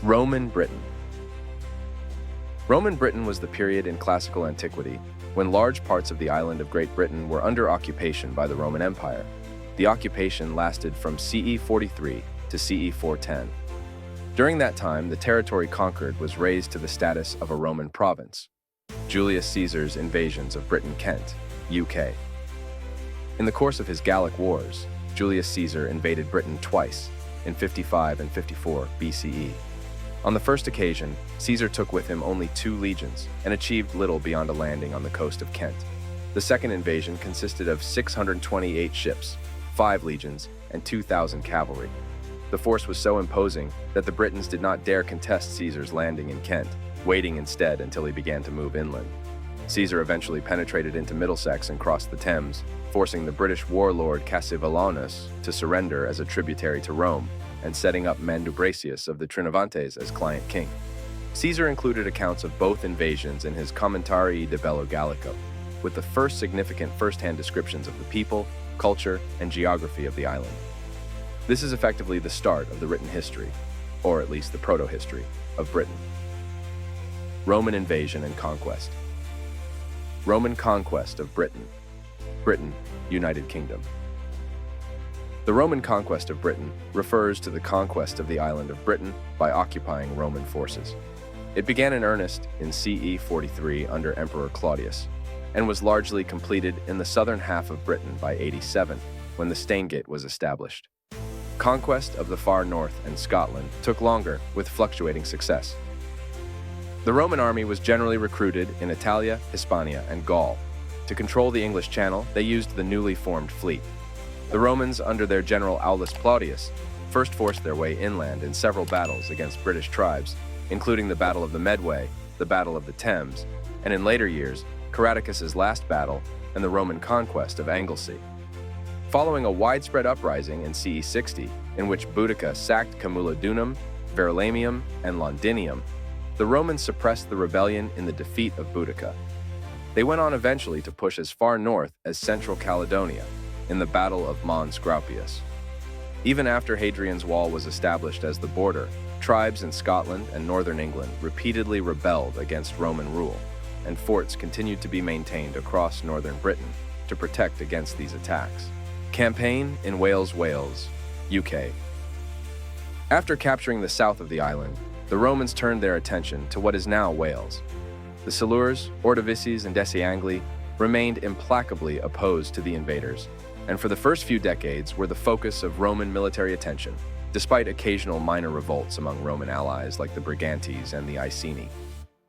Roman Britain. Roman Britain was the period in classical antiquity when large parts of the island of Great Britain were under occupation by the Roman Empire. The occupation lasted from CE 43 to CE 410. During that time, the territory conquered was raised to the status of a Roman province. Julius Caesar's invasions of Britain-Kent, UK. In the course of his Gallic Wars, Julius Caesar invaded Britain twice, in 55 and 54 BCE. On the first occasion, Caesar took with him only 2 legions and achieved little beyond a landing on the coast of Kent. The second invasion consisted of 628 ships, 5 legions, and 2,000 cavalry. The force was so imposing that the Britons did not dare contest Caesar's landing in Kent, waiting instead until he began to move inland. Caesar eventually penetrated into Middlesex and crossed the Thames, forcing the British warlord Cassivellaunus to surrender as a tributary to Rome, and setting up Mandubracius of the Trinovantes as client king. Caesar included accounts of both invasions in his Commentarii de Bello Gallico, with the first significant first-hand descriptions of the people, culture, and geography of the island. This is effectively the start of the written history, or at least the proto-history, of Britain. Roman invasion and conquest. Roman conquest of Britain. Britain, United Kingdom. The Roman conquest of Britain refers to the conquest of the island of Britain by occupying Roman forces. It began in earnest in CE 43 under Emperor Claudius, and was largely completed in the southern half of Britain by 87, when the Staingate was established. Conquest of the far north and Scotland took longer, with fluctuating success. The Roman army was generally recruited in Italia, Hispania, and Gaul. To control the English Channel, they used the newly formed fleet. The Romans, under their general Aulus Plautius, first forced their way inland in several battles against British tribes, including the Battle of the Medway, the Battle of the Thames, and in later years, Caradocus's last battle and the Roman conquest of Anglesey. Following a widespread uprising in CE 60, in which Boudica sacked Camulodunum, Verulamium, and Londinium, the Romans suppressed the rebellion in the defeat of Boudica. They went on eventually to push as far north as central Caledonia, in the Battle of Mons Graupius. Even after Hadrian's Wall was established as the border, tribes in Scotland and northern England repeatedly rebelled against Roman rule, and forts continued to be maintained across northern Britain to protect against these attacks. Campaign in Wales, UK. After capturing the south of the island, the Romans turned their attention to what is now Wales. The Silures, Ordovices, and Deciangli remained implacably opposed to the invaders, and for the first few decades were the focus of Roman military attention, despite occasional minor revolts among Roman allies like the Brigantes and the Iceni.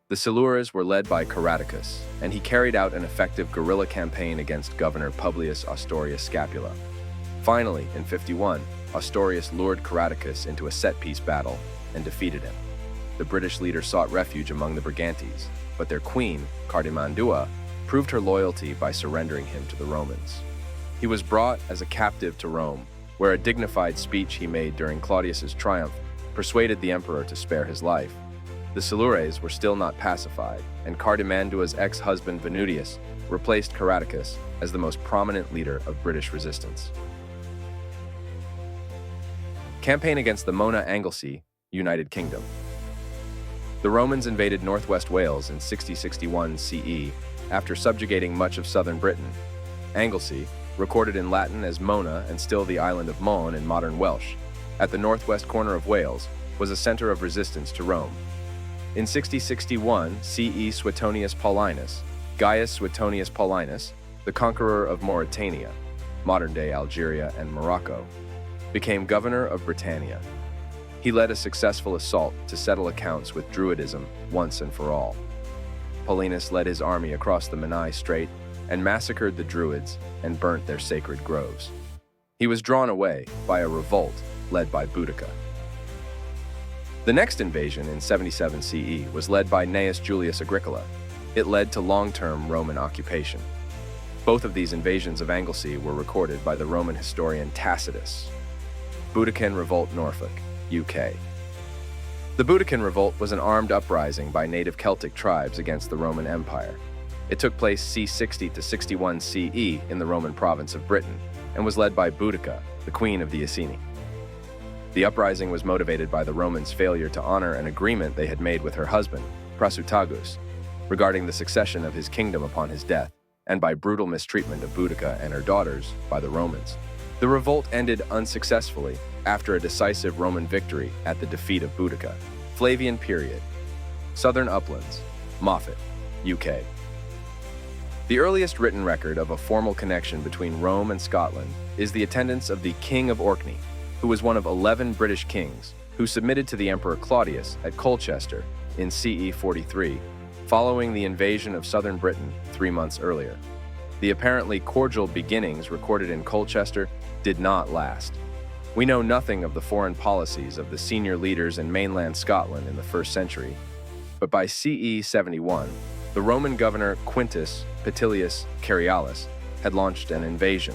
The Silures were led by Caradocus, and he carried out an effective guerrilla campaign against Governor Publius Ostorius Scapula. Finally, in 51, Ostorius lured Caradocus into a set-piece battle and defeated him. The British leader sought refuge among the Brigantes, but their queen, Cardimandua, proved her loyalty by surrendering him to the Romans. He was brought as a captive to Rome, where a dignified speech he made during Claudius's triumph persuaded the emperor to spare his life. The Silures were still not pacified, and Cardimandua's ex-husband Venutius replaced Caradocus as the most prominent leader of British resistance. Campaign against the Mona Anglesey, United Kingdom. The Romans invaded northwest Wales in 6061 CE after subjugating much of southern Britain. Anglesey, recorded in Latin as Mona and still the island of Mon in modern Welsh, at the northwest corner of Wales, was a center of resistance to Rome. In 6061 CE Suetonius Paulinus, Gaius Suetonius Paulinus, the conqueror of Mauritania, modern-day Algeria and Morocco, became governor of Britannia. He led a successful assault to settle accounts with Druidism once and for all. Paulinus led his army across the Menai Strait and massacred the Druids and burnt their sacred groves. He was drawn away by a revolt led by Boudica. The next invasion in 77 CE was led by Gnaeus Julius Agricola. It led to long-term Roman occupation. Both of these invasions of Anglesey were recorded by the Roman historian Tacitus. Boudican Revolt, Norfolk, UK. The Boudican Revolt was an armed uprising by native Celtic tribes against the Roman Empire. It took place c. 60 to 61 CE in the Roman province of Britain and was led by Boudica, the queen of the Iceni. The uprising was motivated by the Romans' failure to honor an agreement they had made with her husband, Prasutagus, regarding the succession of his kingdom upon his death, and by brutal mistreatment of Boudica and her daughters by the Romans. The revolt ended unsuccessfully after a decisive Roman victory at the defeat of Boudica. Flavian period. Southern Uplands, Moffat, UK. The earliest written record of a formal connection between Rome and Scotland is the attendance of the King of Orkney, who was one of 11 British kings who submitted to the Emperor Claudius at Colchester in CE 43, following the invasion of southern Britain 3 months earlier. The apparently cordial beginnings recorded in Colchester did not last. We know nothing of the foreign policies of the senior leaders in mainland Scotland in the 1st century, but by CE 71, the Roman governor Quintus Petilius Carialis had launched an invasion.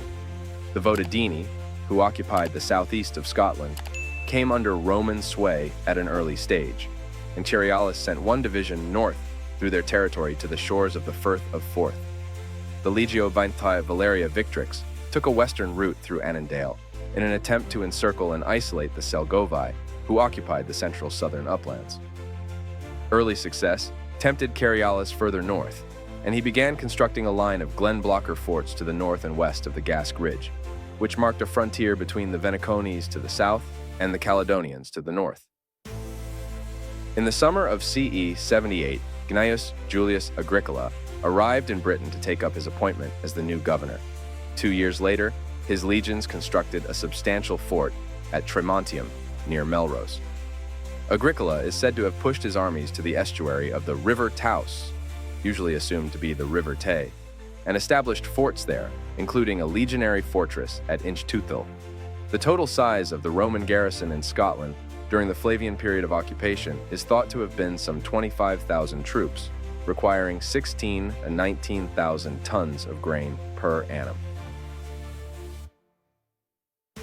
The Votadini, who occupied the southeast of Scotland, came under Roman sway at an early stage, and Carialis sent one division north through their territory to the shores of the Firth of Forth. The Legio Vinti Valeria Victrix took a western route through Annandale in an attempt to encircle and isolate the Selgovae, who occupied the central southern uplands. Early success tempted Carialis further north, and he began constructing a line of Glenblocker forts to the north and west of the Gask Ridge, which marked a frontier between the Venicones to the south and the Caledonians to the north. In the summer of CE 78, Gnaeus Julius Agricola arrived in Britain to take up his appointment as the new governor. 2 years later, his legions constructed a substantial fort at Tremontium, near Melrose. Agricola is said to have pushed his armies to the estuary of the River Taus, usually assumed to be the River Tay, and established forts there, including a legionary fortress at Inchtouthil. The total size of the Roman garrison in Scotland during the Flavian period of occupation is thought to have been some 25,000 troops, requiring 16 and 19,000 tons of grain per annum.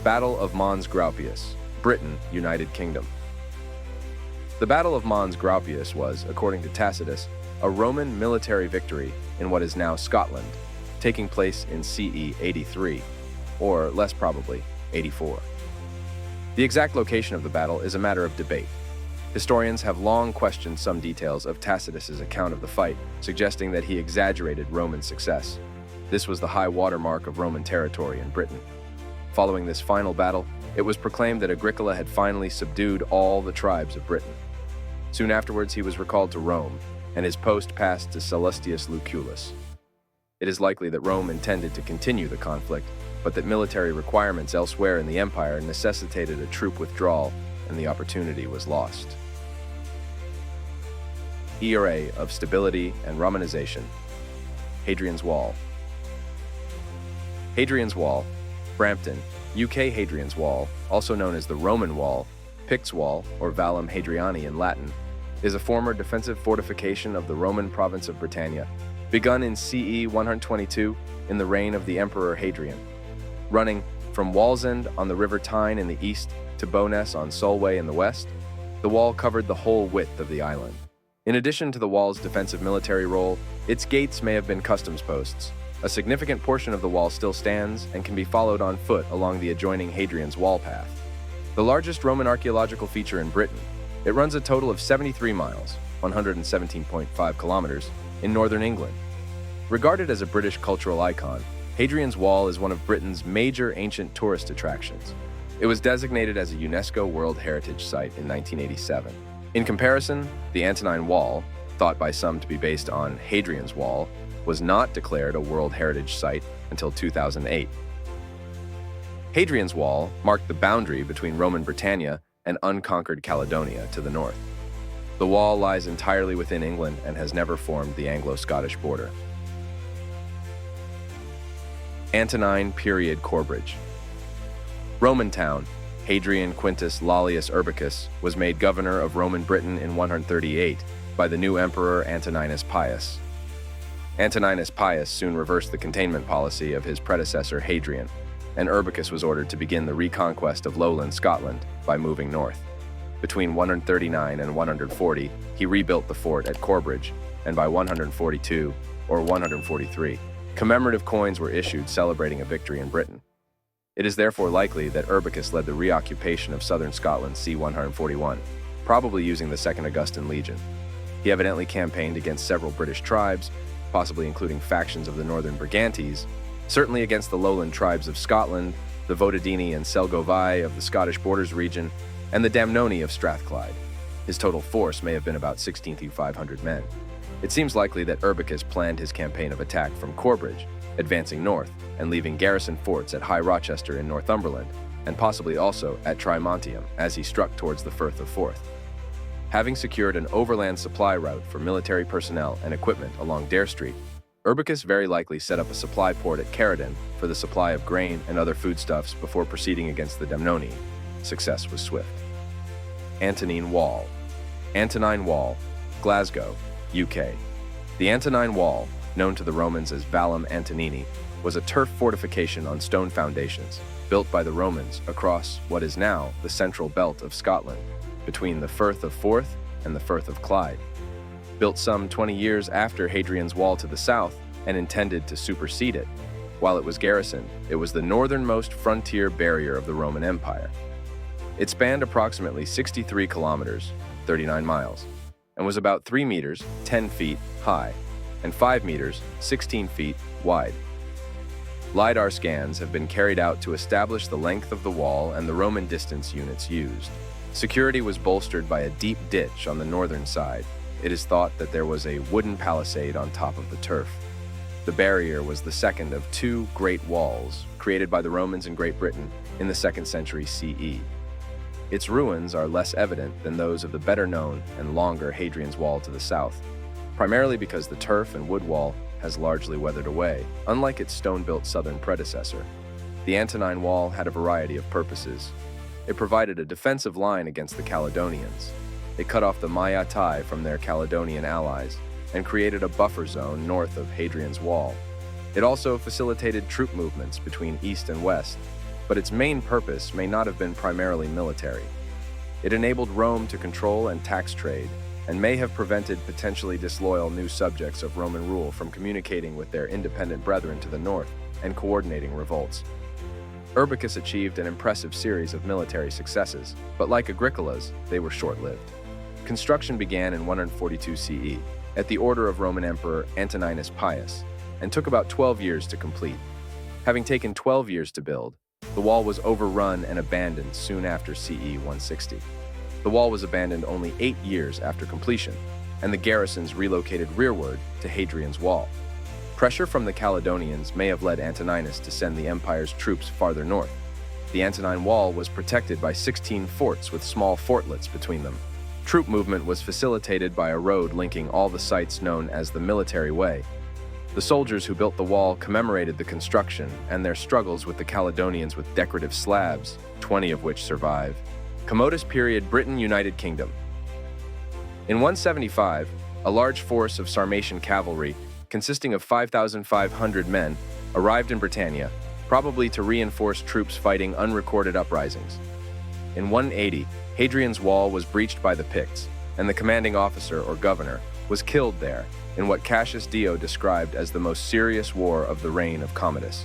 Battle of Mons Graupius, Britain, United Kingdom. The Battle of Mons Graupius was, according to Tacitus, a Roman military victory in what is now Scotland, taking place in CE 83, or less probably, 84. The exact location of the battle is a matter of debate. Historians have long questioned some details of Tacitus's account of the fight, suggesting that he exaggerated Roman success. This was the high watermark of Roman territory in Britain. Following this final battle, it was proclaimed that Agricola had finally subdued all the tribes of Britain. Soon afterwards, he was recalled to Rome, and his post passed to Sallustius Lucullus. It is likely that Rome intended to continue the conflict, but that military requirements elsewhere in the empire necessitated a troop withdrawal, and the opportunity was lost. Era of stability and Romanization. Hadrian's Wall. Hadrian's Wall, Brampton, UK. Hadrian's Wall, also known as the Roman Wall, Picts Wall, or Valum Hadriani in Latin, is a former defensive fortification of the Roman province of Britannia, begun in CE 122 in the reign of the Emperor Hadrian. Running from Wallsend on the River Tyne in the east to Bowness on Solway in the west, the wall covered the whole width of the island. In addition to the wall's defensive military role, its gates may have been customs posts. A significant portion of the wall still stands and can be followed on foot along the adjoining Hadrian's Wall path. The largest Roman archaeological feature in Britain, it runs a total of 73 miles, 117.5 kilometers, in northern England. Regarded as a British cultural icon, Hadrian's Wall is one of Britain's major ancient tourist attractions. It was designated as a UNESCO World Heritage Site in 1987. In comparison, the Antonine Wall, thought by some to be based on Hadrian's Wall, was not declared a World Heritage Site until 2008. Hadrian's Wall marked the boundary between Roman Britannia and unconquered Caledonia to the north. The wall lies entirely within England and has never formed the Anglo-Scottish border. Antonine period Corbridge. Roman town, Hadrian Quintus Lollius Urbicus was made governor of Roman Britain in 138 by the new emperor Antoninus Pius. Antoninus Pius soon reversed the containment policy of his predecessor Hadrian, and Urbicus was ordered to begin the reconquest of lowland Scotland by moving north. Between 139 and 140, he rebuilt the fort at Corbridge, and by 142 or 143, commemorative coins were issued celebrating a victory in Britain. It is therefore likely that Urbicus led the reoccupation of southern Scotland c. 141, probably using the 2nd Augustan Legion. He evidently campaigned against several British tribes, possibly including factions of the northern Brigantes, certainly against the lowland tribes of Scotland, the Votadini and Selgovii of the Scottish borders region, and the Damnoni of Strathclyde. His total force may have been about 16,500 men. It seems likely that Urbicus planned his campaign of attack from Corbridge, advancing north and leaving garrison forts at High Rochester in Northumberland, and possibly also at Trimontium as he struck towards the Firth of Forth. Having secured an overland supply route for military personnel and equipment along Dare Street, Urbicus very likely set up a supply port at Caradon for the supply of grain and other foodstuffs before proceeding against the Damnoni. Success was swift. Antonine Wall. Antonine Wall, Glasgow, UK. The Antonine Wall, known to the Romans as Valum Antonini, was a turf fortification on stone foundations, built by the Romans across what is now the central belt of Scotland, between the Firth of Forth and the Firth of Clyde. Built some 20 years after Hadrian's Wall to the south and intended to supersede it, while it was garrisoned, it was the northernmost frontier barrier of the Roman Empire. It spanned approximately 63 kilometers, 39 miles, and was about 3 meters, 10 feet high, and 5 meters, 16 feet wide. LiDAR scans have been carried out to establish the length of the wall and the Roman distance units used. Security was bolstered by a deep ditch on the northern side. It is thought that there was a wooden palisade on top of the turf. The barrier was the second of 2 great walls created by the Romans in Great Britain in the 2nd century CE. Its ruins are less evident than those of the better-known and longer Hadrian's Wall to the south, primarily because the turf and wood wall has largely weathered away, unlike its stone-built southern predecessor. The Antonine Wall had a variety of purposes. It provided a defensive line against the Caledonians. It cut off the Maiatai from their Caledonian allies and created a buffer zone north of Hadrian's Wall. It also facilitated troop movements between east and west, but its main purpose may not have been primarily military. It enabled Rome to control and tax trade, and may have prevented potentially disloyal new subjects of Roman rule from communicating with their independent brethren to the north and coordinating revolts. Urbicus achieved an impressive series of military successes, but like Agricola's, they were short-lived. Construction began in 142 CE, at the order of Roman Emperor Antoninus Pius, and took about 12 years to complete. Having taken 12 years to build, the wall was overrun and abandoned soon after CE 160. The wall was abandoned only 8 years after completion, and the garrisons relocated rearward to Hadrian's Wall. Pressure from the Caledonians may have led Antoninus to send the empire's troops farther north. The Antonine Wall was protected by 16 forts with small fortlets between them. Troop movement was facilitated by a road linking all the sites known as the Military Way. The soldiers who built the wall commemorated the construction and their struggles with the Caledonians with decorative slabs, 20 of which survive. Commodus period Britain United Kingdom. In 175, a large force of Sarmatian cavalry, consisting of 5,500 men, arrived in Britannia, probably to reinforce troops fighting unrecorded uprisings. In 180, Hadrian's Wall was breached by the Picts, and the commanding officer or governor was killed there in what Cassius Dio described as the most serious war of the reign of Commodus.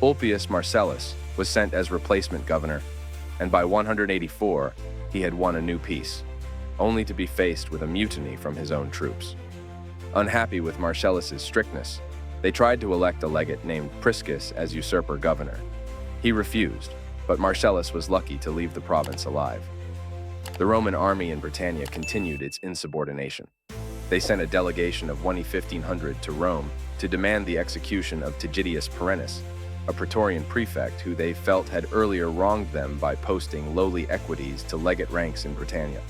Ulpius Marcellus was sent as replacement governor, and by 184, he had won a new peace, only to be faced with a mutiny from his own troops. Unhappy with Marcellus's strictness, they tried to elect a legate named Priscus as usurper governor. He refused, but Marcellus was lucky to leave the province alive. The Roman army in Britannia continued its insubordination. They sent a delegation of 1,500 to Rome to demand the execution of Tigidius Perennis, a Praetorian prefect who they felt had earlier wronged them by posting lowly equities to legate ranks in Britannia.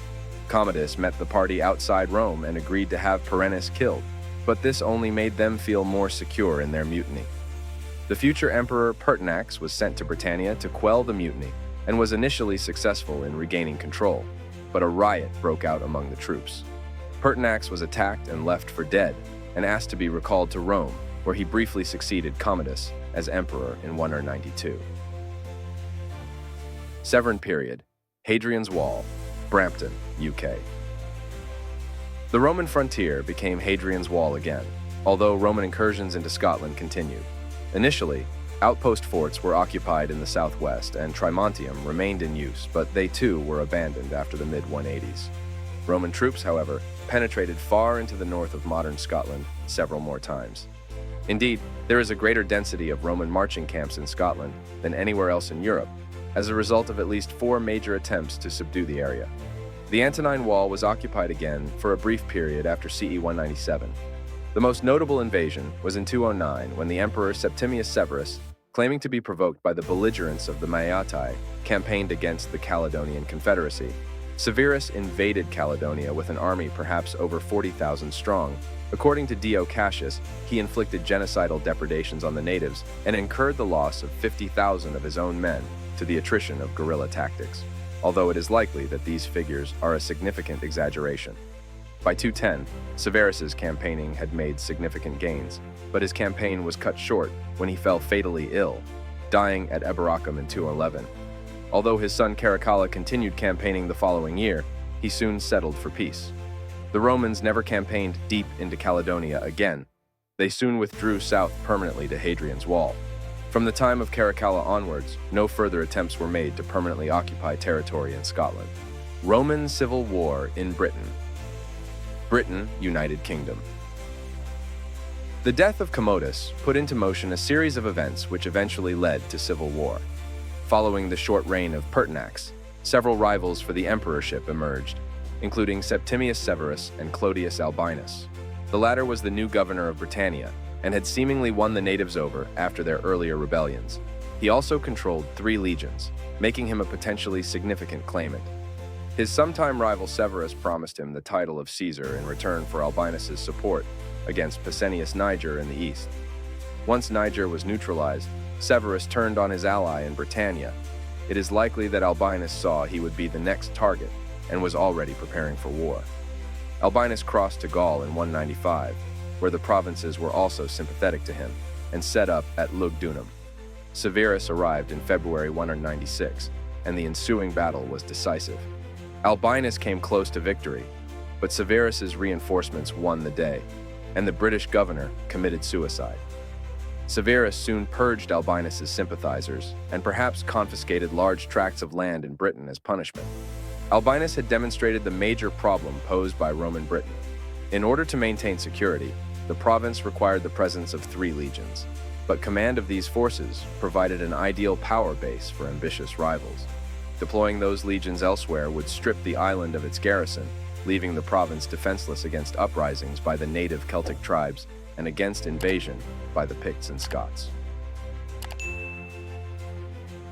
Commodus met the party outside Rome and agreed to have Perennis killed, but this only made them feel more secure in their mutiny. The future emperor Pertinax was sent to Britannia to quell the mutiny and was initially successful in regaining control, but a riot broke out among the troops. Pertinax was attacked and left for dead and asked to be recalled to Rome, where he briefly succeeded Commodus as emperor in 192. Severn period, Hadrian's Wall, Brampton, UK. The Roman frontier became Hadrian's Wall again, although Roman incursions into Scotland continued. Initially, Outpost forts were occupied in the southwest, and Trimontium remained in use, but they too were abandoned after the mid-180s. Roman troops, however, penetrated far into the north of modern Scotland several more times. Indeed, there is a greater density of Roman marching camps in Scotland than anywhere else in Europe, as a result of at least 4 major attempts to subdue the area. The Antonine Wall was occupied again for a brief period after CE 197. The most notable invasion was in 209 when the Emperor Septimius Severus, claiming to be provoked by the belligerence of the Maeotai, campaigned against the Caledonian Confederacy. Severus invaded Caledonia with an army perhaps over 40,000 strong. According to Dio Cassius, he inflicted genocidal depredations on the natives and incurred the loss of 50,000 of his own men to the attrition of guerrilla tactics, although it is likely that these figures are a significant exaggeration. By 210, Severus's campaigning had made significant gains, but his campaign was cut short when he fell fatally ill, dying at Eboracum in 211. Although his son Caracalla continued campaigning the following year, he soon settled for peace. The Romans never campaigned deep into Caledonia again. They soon withdrew south permanently to Hadrian's Wall. From the time of Caracalla onwards, no further attempts were made to permanently occupy territory in Scotland. Roman Civil War in Britain. Britain, United Kingdom. The death of Commodus put into motion a series of events which eventually led to civil war. Following the short reign of Pertinax, several rivals for the emperorship emerged, including Septimius Severus and Clodius Albinus. The latter was the new governor of Britannia and had seemingly won the natives over after their earlier rebellions. He also controlled 3 legions, making him a potentially significant claimant. His sometime rival Severus promised him the title of Caesar in return for Albinus's support against Pescennius Niger in the east. Once Niger was neutralized, Severus turned on his ally in Britannia. It is likely that Albinus saw he would be the next target and was already preparing for war. Albinus crossed to Gaul in 195, where the provinces were also sympathetic to him, and set up at Lugdunum. Severus arrived in February 196, and the ensuing battle was decisive. Albinus came close to victory, but Severus's reinforcements won the day, and the British governor committed suicide. Severus soon purged Albinus's sympathizers and perhaps confiscated large tracts of land in Britain as punishment. Albinus had demonstrated the major problem posed by Roman Britain. In order to maintain security, the province required the presence of 3 legions, but command of these forces provided an ideal power base for ambitious rivals. Deploying those legions elsewhere would strip the island of its garrison, leaving the province defenseless against uprisings by the native Celtic tribes and against invasion by the Picts and Scots.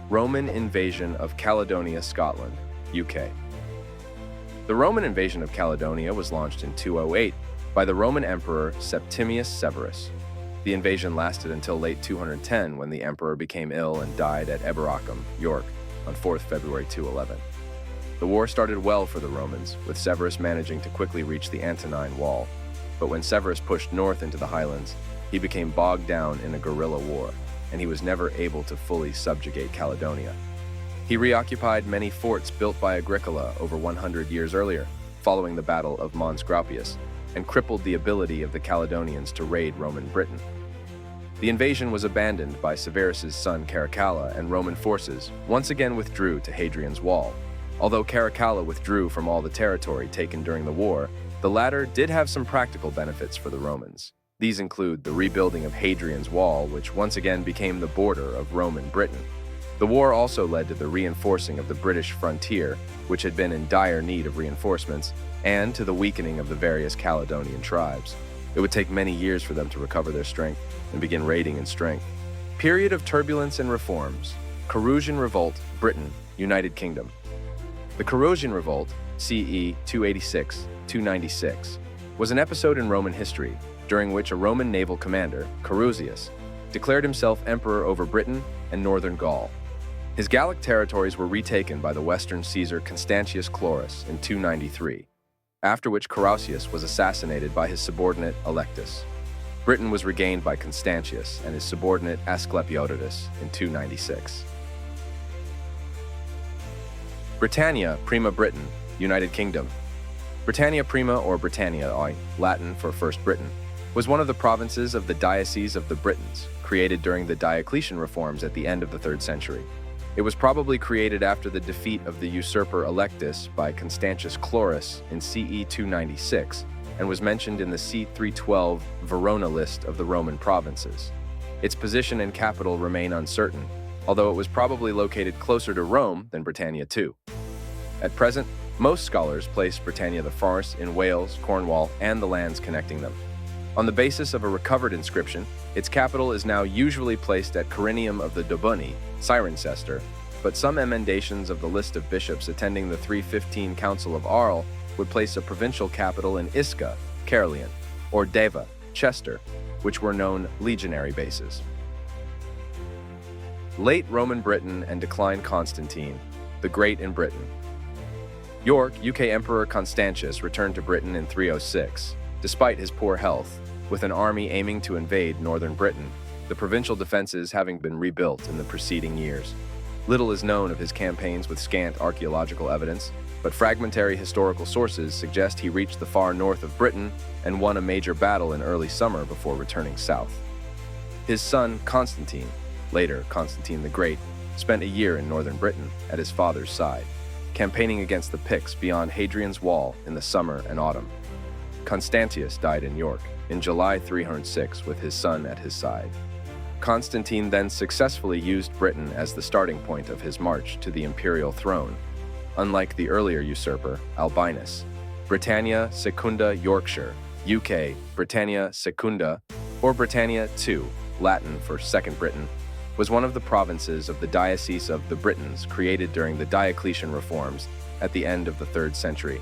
Roman invasion of Caledonia, Scotland, UK. The Roman invasion of Caledonia was launched in 208 by the Roman Emperor Septimius Severus. The invasion lasted until late 210 when the emperor became ill and died at Eboracum, York, on 4th February 211. The war started well for the Romans, with Severus managing to quickly reach the Antonine Wall. But when Severus pushed north into the highlands, he became bogged down in a guerrilla war, and he was never able to fully subjugate Caledonia. He reoccupied many forts built by Agricola over 100 years earlier, following the Battle of Mons Graupius, and crippled the ability of the Caledonians to raid Roman Britain. The invasion was abandoned by Severus's son Caracalla, and Roman forces once again withdrew to Hadrian's Wall. Although Caracalla withdrew from all the territory taken during the war, the latter did have some practical benefits for the Romans. These include the rebuilding of Hadrian's Wall, which once again became the border of Roman Britain. The war also led to the reinforcing of the British frontier, which had been in dire need of reinforcements, and to the weakening of the various Caledonian tribes. It would take many years for them to recover their strength and begin raiding in strength. Period of turbulence and reforms. Caroosian Revolt, Britain, United Kingdom. The Caroosian Revolt, CE 286-296, was an episode in Roman history during which a Roman naval commander, Carausius, declared himself emperor over Britain and northern Gaul. His Gallic territories were retaken by the Western Caesar Constantius Chlorus in 293, after which Carausius was assassinated by his subordinate Electus. Britain was regained by Constantius and his subordinate Asclepiodotus in 296. Britannia Prima Britain, United Kingdom. Britannia Prima, or Britannia, Latin for First Britain, was one of the provinces of the Diocese of the Britons, created during the Diocletian reforms at the end of the 3rd century. It was probably created after the defeat of the usurper Electus by Constantius Chlorus in CE 296 and was mentioned in the C 312 Verona list of the Roman provinces. Its position and capital remain uncertain, although it was probably located closer to Rome than Britannia too. At present, most scholars place Britannia the Farce in Wales, Cornwall, and the lands connecting them. On the basis of a recovered inscription, its capital is now usually placed at Corinium of the Dobuni, Cirencester, but some emendations of the list of bishops attending the 315 Council of Arles would place a provincial capital in Isca, Caerleon, or Deva, Chester, which were known legionary bases. Late Roman Britain and decline Constantine, the Great in Britain. York, UK Emperor Constantius returned to Britain in 306, despite his poor health, with an army aiming to invade northern Britain, the provincial defenses having been rebuilt in the preceding years. Little is known of his campaigns with scant archaeological evidence, but fragmentary historical sources suggest he reached the far north of Britain and won a major battle in early summer before returning south. His son, Constantine, later Constantine the Great, spent a year in northern Britain at his father's side, campaigning against the Picts beyond Hadrian's Wall in the summer and autumn. Constantius died in York in July 306 with his son at his side. Constantine then successfully used Britain as the starting point of his march to the imperial throne. Unlike the earlier usurper, Albinus, Britannia Secunda Yorkshire, UK Britannia Secunda, or Britannia II, Latin for Second Britain, was one of the provinces of the Diocese of the Britons created during the Diocletian reforms at the end of the 3rd century.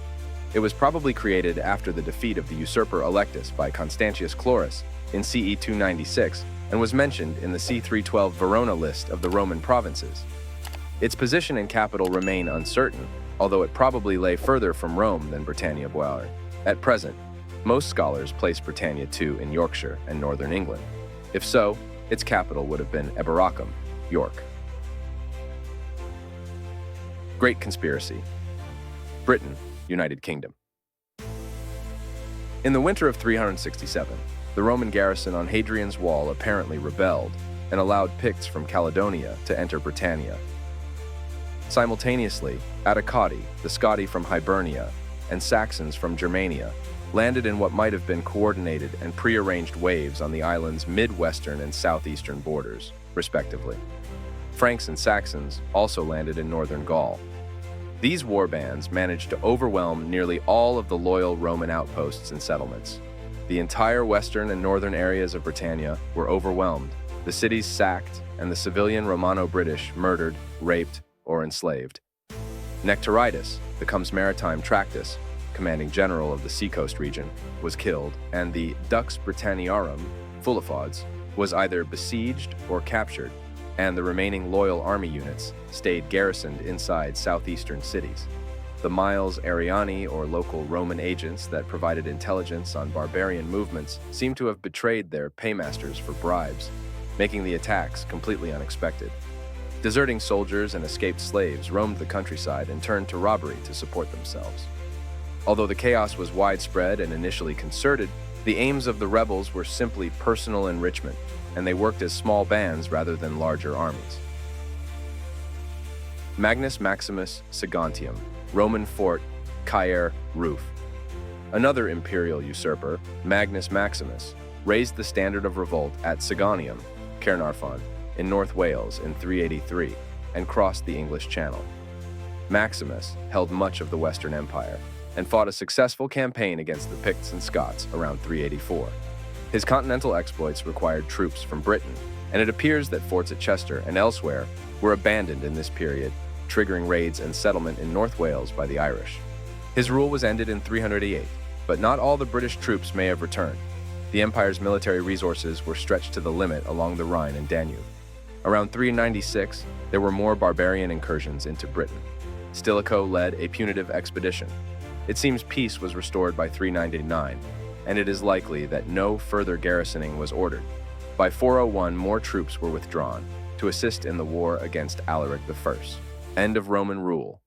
It was probably created after the defeat of the usurper Electus by Constantius Chlorus in CE 296 and was mentioned in the C 312 Verona list of the Roman provinces. Its position and capital remain uncertain, although it probably lay further from Rome than Britannia Boiard. At present, most scholars place Britannia II in Yorkshire and northern England. If so, its capital would have been Eboracum, York. Great Conspiracy. Britain, United Kingdom. In the winter of 367, the Roman garrison on Hadrian's Wall apparently rebelled and allowed Picts from Caledonia to enter Britannia. Simultaneously, Atticati, the Scoti from Hibernia, and Saxons from Germania landed in what might have been coordinated and prearranged waves on the island's midwestern and southeastern borders, respectively. Franks and Saxons also landed in northern Gaul. These warbands managed to overwhelm nearly all of the loyal Roman outposts and settlements. The entire western and northern areas of Britannia were overwhelmed, the cities sacked, and the civilian Romano-British murdered, raped, or enslaved. Nectaritus, the Comes Maritime Tractus, commanding general of the seacoast region, was killed, and the Dux Britanniarum, Fulifods, was either besieged or captured, and the remaining loyal army units stayed garrisoned inside southeastern cities. The Miles Ariani, or local Roman agents that provided intelligence on barbarian movements, seem to have betrayed their paymasters for bribes, making the attacks completely unexpected. Deserting soldiers and escaped slaves roamed the countryside and turned to robbery to support themselves. Although the chaos was widespread and initially concerted, the aims of the rebels were simply personal enrichment, and they worked as small bands rather than larger armies. Magnus Maximus Saguntium, Roman fort, Caere, roof. Another imperial usurper, Magnus Maximus, raised the standard of revolt at Sagunium, Caernarfon, in North Wales in 383 and crossed the English Channel. Maximus held much of the Western Empire and fought a successful campaign against the Picts and Scots around 384. His continental exploits required troops from Britain, and it appears that forts at Chester and elsewhere were abandoned in this period, triggering raids and settlement in North Wales by the Irish. His rule was ended in 388, but not all the British troops may have returned. The empire's military resources were stretched to the limit along the Rhine and Danube. Around 396, there were more barbarian incursions into Britain. Stilicho led a punitive expedition. It seems peace was restored by 399, and it is likely that no further garrisoning was ordered. By 401, more troops were withdrawn to assist in the war against Alaric I. End of Roman rule.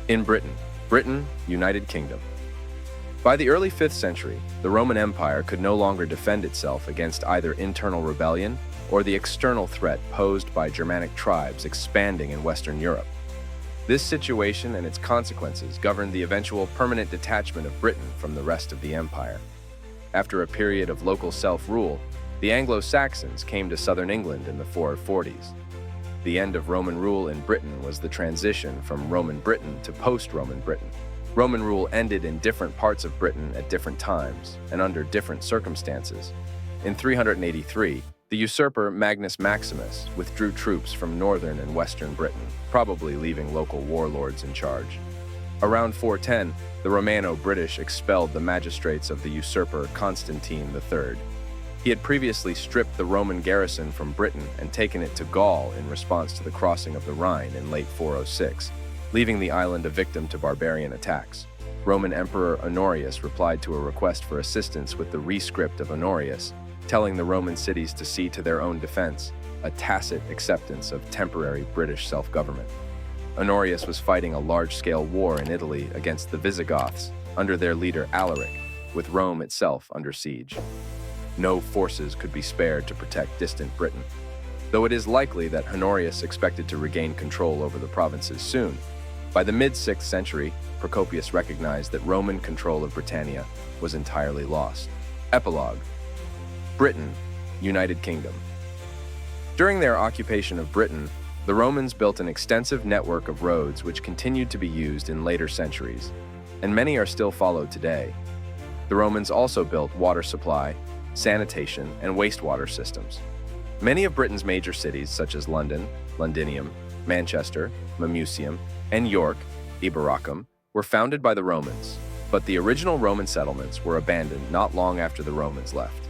In Britain, United Kingdom. By the early 5th century, the Roman Empire could no longer defend itself against either internal rebellion or the external threat posed by Germanic tribes expanding in Western Europe. This situation and its consequences governed the eventual permanent detachment of Britain from the rest of the empire. After a period of local self-rule, the Anglo-Saxons came to southern England in the 440s. The end of Roman rule in Britain was the transition from Roman Britain to post-Roman Britain. Roman rule ended in different parts of Britain at different times and under different circumstances. In 383, the usurper Magnus Maximus withdrew troops from northern and western Britain, probably leaving local warlords in charge. Around 410, the Romano-British expelled the magistrates of the usurper Constantine III. He had previously stripped the Roman garrison from Britain and taken it to Gaul in response to the crossing of the Rhine in late 406, leaving the island a victim to barbarian attacks. Roman Emperor Honorius replied to a request for assistance with the rescript of Honorius, telling the Roman cities to see to their own defense, a tacit acceptance of temporary British self-government. Honorius was fighting a large-scale war in Italy against the Visigoths under their leader Alaric, with Rome itself under siege. No forces could be spared to protect distant Britain. Though it is likely that Honorius expected to regain control over the provinces soon, by the mid-6th century, Procopius recognized that Roman control of Britannia was entirely lost. Epilogue. Britain, United Kingdom. During their occupation of Britain, the Romans built an extensive network of roads which continued to be used in later centuries, and many are still followed today. The Romans also built water supply, sanitation, and wastewater systems. Many of Britain's major cities, such as London, Londinium, Manchester, Mamucium, and York, Eboracum, were founded by the Romans, but the original Roman settlements were abandoned not long after the Romans left.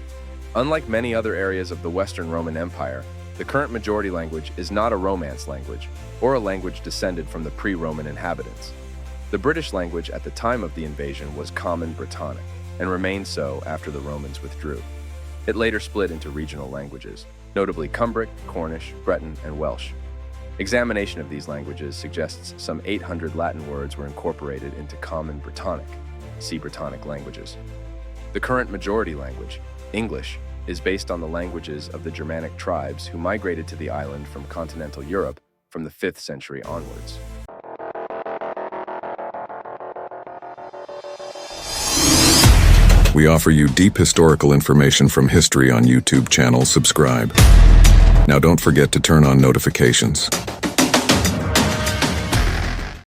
Unlike many other areas of the Western Roman Empire, the current majority language is not a Romance language, or a language descended from the pre-Roman inhabitants. The British language at the time of the invasion was Common Brittonic, and remained so after the Romans withdrew. It later split into regional languages, notably Cumbric, Cornish, Breton, and Welsh. Examination of these languages suggests some 800 Latin words were incorporated into Common Brittonic, see Brittonic languages. The current majority language, English, is based on the languages of the Germanic tribes who migrated to the island from continental Europe from the 5th century onwards. We offer you deep historical information from history on YouTube channel. Subscribe. Now don't forget to turn on notifications.